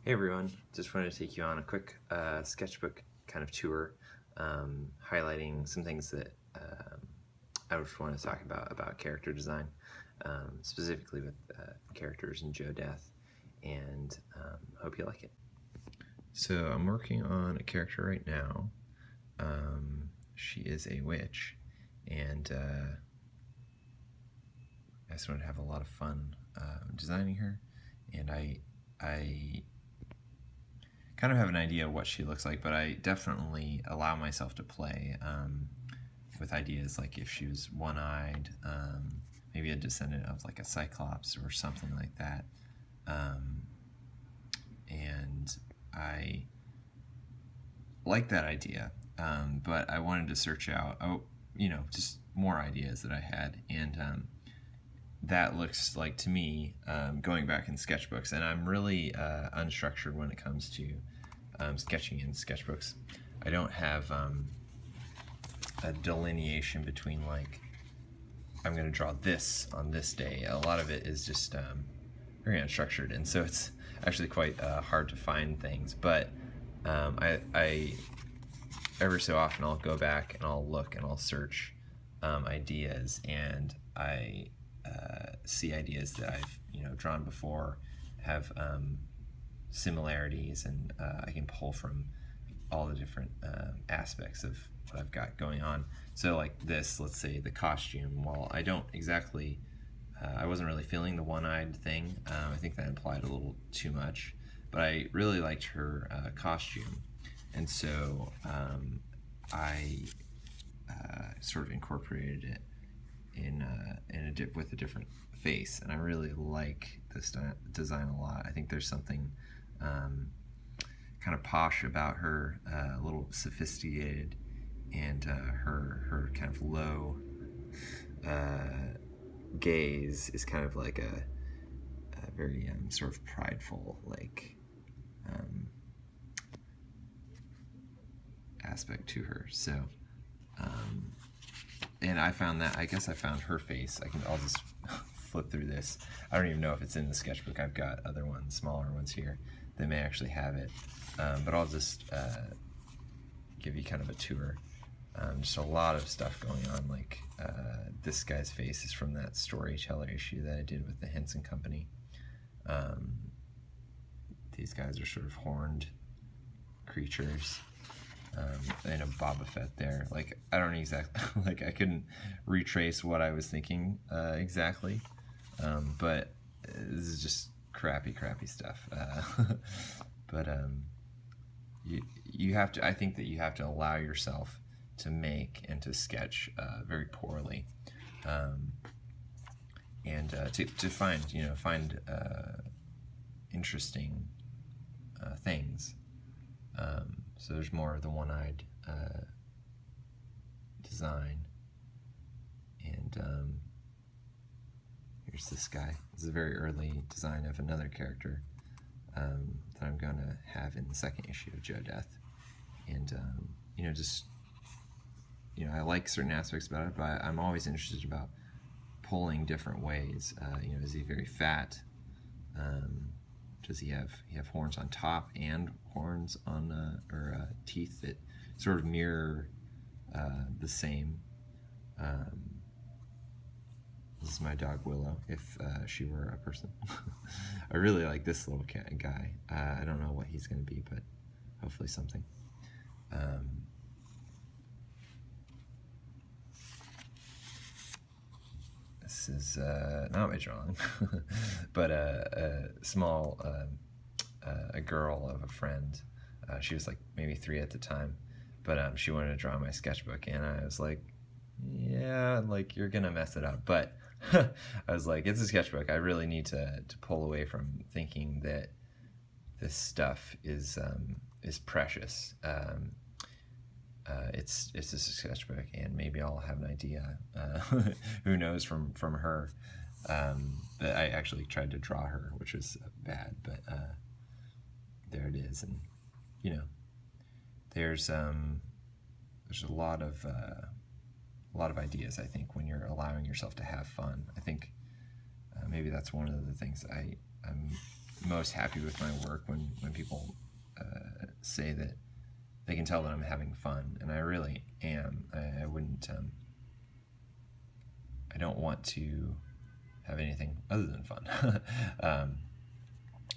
Hey everyone, just wanted to take you on a quick sketchbook kind of tour, highlighting some things that I just want to talk about character design, specifically with characters in Joe Death, and hope you like it. So I'm working on a character right now. She is a witch, and I just wanted to have a lot of fun designing her, and I kind of have an idea of what she looks like, but I definitely allow myself to play with ideas like if she was one-eyed, maybe a descendant of like a cyclops or something like that. And I like that idea, but I wanted to search out, just more ideas that I had, and that looks like to me, going back in sketchbooks, and I'm really unstructured when it comes to sketching in sketchbooks. I don't have a delineation between like, I'm going to draw this on this day. A lot of it is just very unstructured, and so it's actually quite hard to find things, but I every so often I'll go back and I'll look and I'll search ideas, and I see ideas that I've drawn before, have similarities, and I can pull from all the different aspects of what I've got going on. So like this, let's say the costume, while I don't exactly, I wasn't really feeling the one-eyed thing. I think that implied a little too much, but I really liked her costume, and so I sort of incorporated it with a different face, and I really like this design a lot. I think there's something kind of posh about her, a little sophisticated, and her kind of low gaze is kind of like a very sort of prideful like aspect to her. So and I found that, I guess I found her face. I'll just flip through this. I don't even know if it's in the sketchbook. I've got other ones, smaller ones here that may actually have it, but I'll just give you kind of a tour. Just a lot of stuff going on, like this guy's face is from that Storyteller issue that I did with the Henson Company. These guys are sort of horned creatures. And a Boba Fett there. Like, I don't exactly, like, I couldn't retrace what I was thinking exactly, but this is just crappy stuff. But you have to, I think that you have to allow yourself to make and to sketch very poorly, and to find interesting things. So there's more of the one-eyed design, and here's this guy. This is a very early design of another character that I'm going to have in the second issue of Joe Death, and I like certain aspects about it, but I'm always interested about pulling different ways. Is he very fat? Does he have horns on top and horns on or teeth that sort of mirror the same? This is my dog Willow, if she were a person. I really like this little cat guy. I don't know what he's going to be, but hopefully something. This is not my drawing, but a small a girl of a friend. She was like maybe 3 at the time, but she wanted to draw my sketchbook, and I was like, yeah, like, you're gonna mess it up. But I was like, it's a sketchbook. I really need to pull away from thinking that this stuff is precious. It's just a sketchbook, and maybe I'll have an idea. Who knows from her? But I actually tried to draw her, which was bad. But there it is, and there's a lot of ideas. I think when you're allowing yourself to have fun, I think maybe that's one of the things I'm most happy with my work when people say that they can tell that I'm having fun, and I really am. I wouldn't. I don't want to have anything other than fun.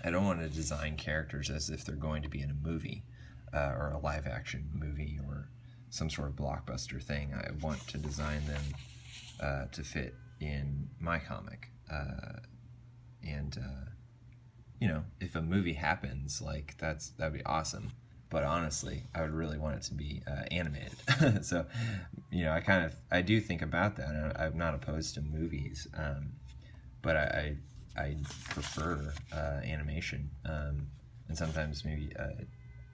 I don't want to design characters as if they're going to be in a movie or a live action movie or some sort of blockbuster thing. I want to design them to fit in my comic. And if a movie happens, like that'd be awesome. But honestly, I would really want it to be animated. So, I do think about that. And I'm not opposed to movies, but I prefer animation, and sometimes maybe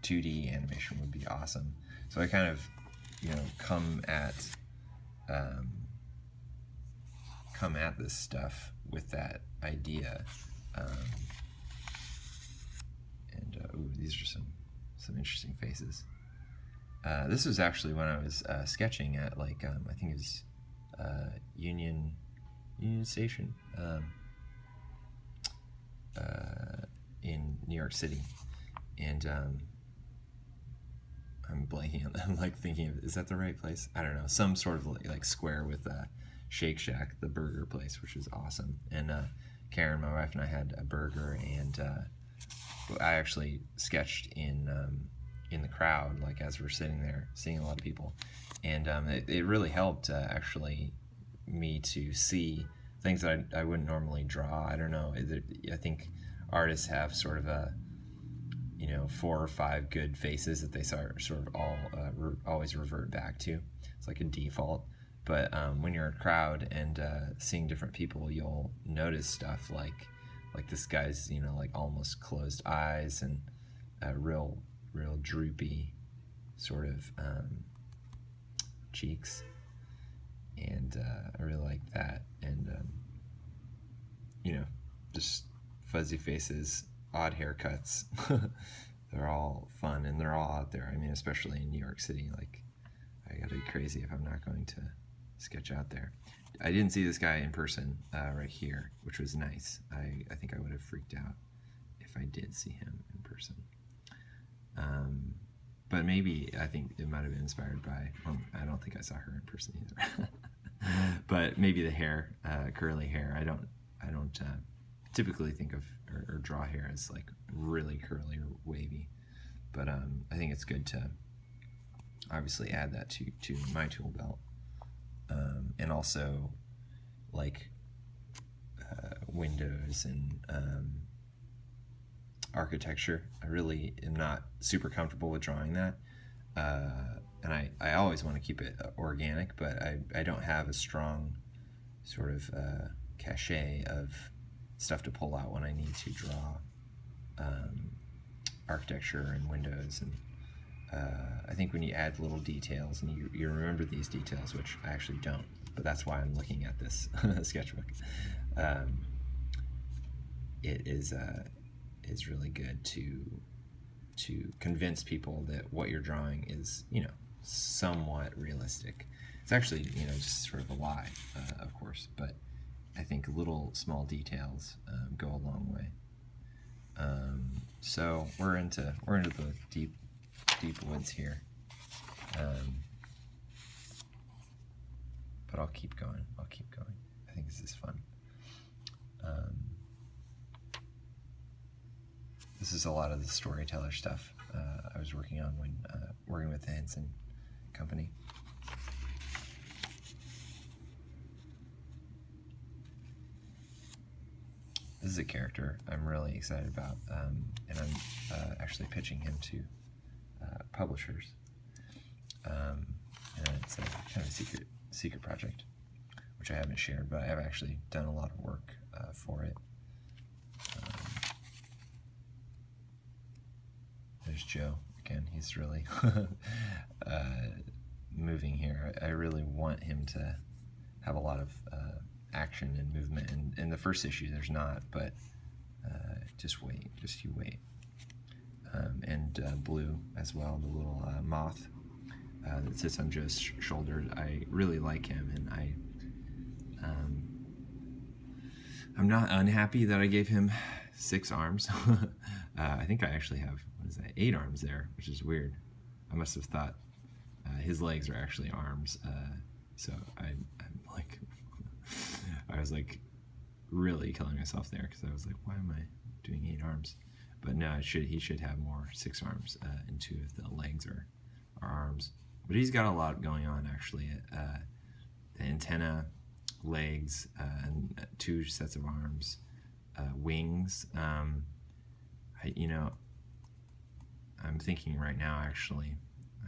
2D animation would be awesome. So I kind of, come at this stuff with that idea. These are some interesting faces. This was actually when I was sketching at I think it was Union Station in New York City, and I'm blanking on that. I'm thinking of, is that the right place? I don't know, some sort of like square with Shake Shack, the burger place, which was awesome. And Karen, my wife, and I had a burger, and I actually sketched in the crowd, as we're sitting there seeing a lot of people, and it really helped actually me to see things that I wouldn't normally draw. I don't know. I think artists have sort of a 4 or 5 good faces that they sort of all always revert back to. It's like a default. But when you're in a crowd and seeing different people, you'll notice stuff like this guy's almost closed eyes and real droopy sort of cheeks, and I really like that. And just fuzzy faces, odd haircuts. They're all fun, and they're all out there. I mean, especially in New York City, I gotta be crazy if I'm not going to sketch out there. I didn't see this guy in person right here, which was nice. I think I would have freaked out if I did see him in person. But maybe I think it might have been inspired by, I don't think I saw her in person either. But maybe the hair, curly hair. I don't typically think of or draw hair as really curly or wavy. But I think it's good to obviously add that to my tool belt. And also windows and architecture. I really am not super comfortable with drawing that, and I always want to keep it organic, but I don't have a strong sort of cachet of stuff to pull out when I need to draw architecture and windows. And I think when you add little details and you remember these details, which I actually don't, but that's why I'm looking at this sketchbook. It is really good to convince people that what you're drawing is somewhat realistic. It's actually just sort of a lie, of course, but I think little small details go a long way. So we're into the deep woods here, but I'll keep going. I think this is fun. This is a lot of the storyteller stuff I was working on when working with the Henson Company. This is a character I'm really excited about, and I'm actually pitching him to publishers. And it's a kind of a secret project, which I haven't shared, but I have actually done a lot of work for it. There's Joe again. He's really moving here. I really want him to have a lot of action and movement. And in the first issue, there's not, but just you wait. And Blue as well, the little moth that sits on Joe's shoulder. I really like him, and I'm not unhappy that I gave him 6 arms. I think I actually have, what is that, 8 arms there, which is weird. I must have thought his legs are actually arms. So I'm like, I was like really killing myself there because I was like, why am I doing 8 arms? But no, he should have more 6 arms, and 2 of the legs are arms. But he's got a lot going on actually. The antenna, legs, and 2 sets of arms, wings. I'm thinking right now actually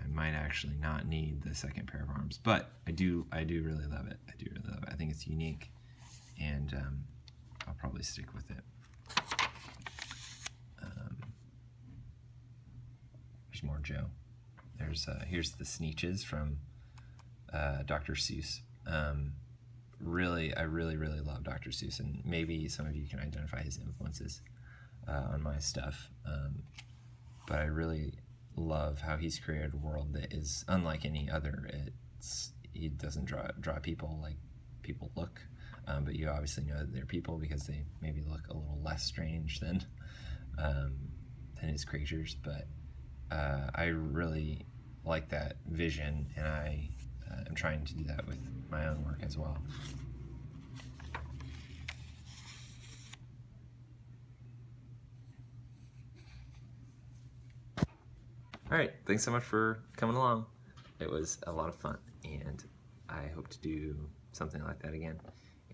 I might actually not need the second pair of arms, but I do really love it. I think it's unique, and I'll probably stick with it. There's more Joe. Here's the Sneetches from Dr. Seuss. I really love Dr. Seuss, and maybe some of you can identify his influences on my stuff. But I really love how he's created a world that is unlike any other. He doesn't draw people like people look, but you obviously know that they're people because they maybe look a little less strange than his creatures. But I really like that vision, and I am trying to do that with my own work as well. All right, thanks so much for coming along. It was a lot of fun, and I hope to do something like that again,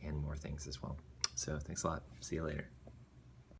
and more things as well. So thanks a lot. See you later.